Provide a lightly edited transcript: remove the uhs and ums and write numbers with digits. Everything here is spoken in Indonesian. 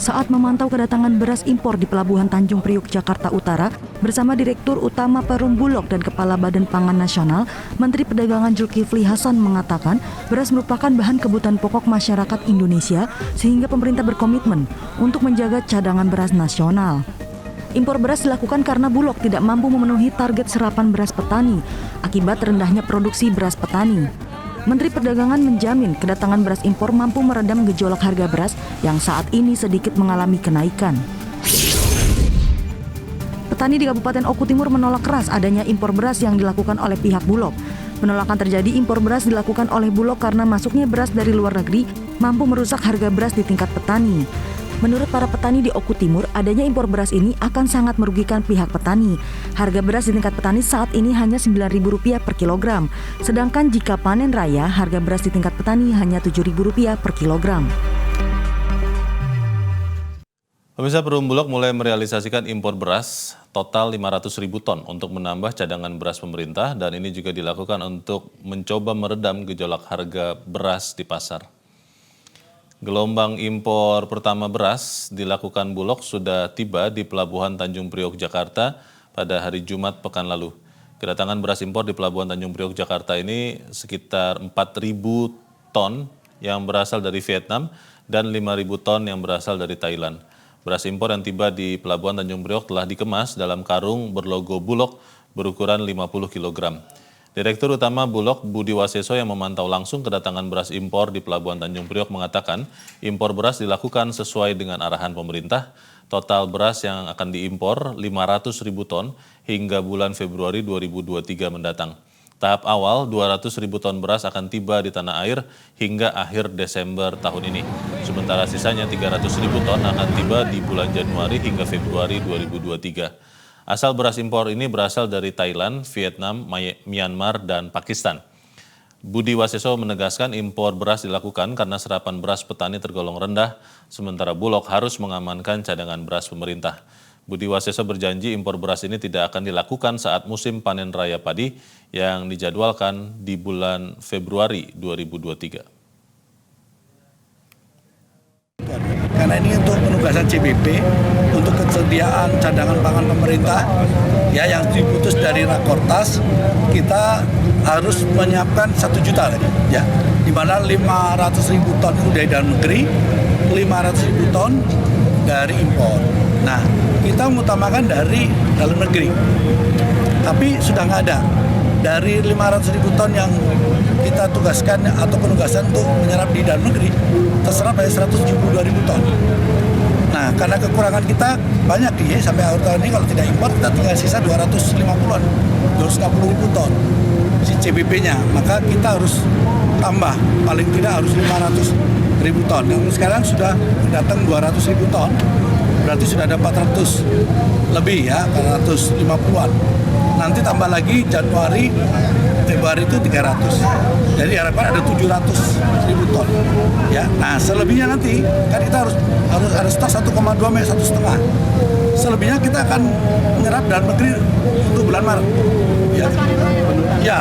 saat memantau kedatangan beras impor di Pelabuhan Tanjung Priok, Jakarta Utara bersama Direktur Utama Perum Bulog dan Kepala Badan Pangan Nasional, Menteri Perdagangan Zulkifli Hasan mengatakan beras merupakan bahan kebutuhan pokok masyarakat Indonesia sehingga pemerintah berkomitmen untuk menjaga cadangan beras nasional. Impor beras dilakukan karena Bulog tidak mampu memenuhi target serapan beras petani akibat rendahnya produksi beras petani. Menteri Perdagangan menjamin kedatangan beras impor mampu meredam gejolak harga beras yang saat ini sedikit mengalami kenaikan. Petani di Kabupaten Oku Timur menolak keras adanya impor beras yang dilakukan oleh pihak Bulog. Penolakan terjadi impor beras dilakukan oleh Bulog karena masuknya beras dari luar negeri mampu merusak harga beras di tingkat petani. Menurut para petani di Oku Timur, adanya impor beras ini akan sangat merugikan pihak petani. Harga beras di tingkat petani saat ini hanya Rp9.000 per kilogram. Sedangkan jika panen raya, harga beras di tingkat petani hanya Rp7.000 per kilogram. Pemirsa, Perum Bulog mulai merealisasikan impor beras total 500.000 ton untuk menambah cadangan beras pemerintah, dan ini juga dilakukan untuk mencoba meredam gejolak harga beras di pasar. Gelombang impor pertama beras dilakukan Bulog sudah tiba di Pelabuhan Tanjung Priok, Jakarta pada hari Jumat pekan lalu. Kedatangan beras impor di Pelabuhan Tanjung Priok, Jakarta ini sekitar 4.000 ton yang berasal dari Vietnam dan 5.000 ton yang berasal dari Thailand. Beras impor yang tiba di Pelabuhan Tanjung Priok telah dikemas dalam karung berlogo Bulog berukuran 50 kg. Direktur Utama Bulog Budi Waseso yang memantau langsung kedatangan beras impor di Pelabuhan Tanjung Priok mengatakan impor beras dilakukan sesuai dengan arahan pemerintah. Total beras yang akan diimpor 500.000 ton hingga bulan Februari 2023 mendatang. Tahap awal 200.000 ton beras akan tiba di tanah air hingga akhir Desember tahun ini. Sementara sisanya 300.000 ton akan tiba di bulan Januari hingga Februari 2023. Asal beras impor ini berasal dari Thailand, Vietnam, Myanmar, dan Pakistan. Budi Waseso menegaskan impor beras dilakukan karena serapan beras petani tergolong rendah, sementara Bulog harus mengamankan cadangan beras pemerintah. Budi Waseso berjanji impor beras ini tidak akan dilakukan saat musim panen raya padi yang dijadwalkan di bulan Februari 2023. Karena ini untuk penugasan CBP, untuk kesediaan cadangan pangan pemerintah, ya yang diputus dari Rakortas, kita harus menyiapkan 1 juta lagi, ya, di mana 500.000 ton itu dari dalam negeri, 500.000 ton dari impor. Nah, kita mengutamakan dari dalam negeri, tapi sudah nggak ada. Dari 500.000 ton yang kita tugaskan atau penugasan untuk menyerap di dalam negeri, terserap dari 172.000 ton. Nah, karena kekurangan kita banyak nih, sampai akhir tahun ini kalau tidak impor kita tinggal sisa 250-an, 250.000 ton si CBP-nya. Maka kita harus tambah, paling tidak harus 500.000 ton. Yang sekarang sudah datang 200.000 ton, berarti sudah ada 400 lebih ya, 450-an. Nanti tambah lagi Januari, Februari itu 300. Jadi harapan ada 700.000 ton. Ya, nah selebihnya nanti kan kita harus ada stok 1,2 sampai 1,5. Selebihnya kita akan menyerap dalam negeri untuk bulan Maret. Ya.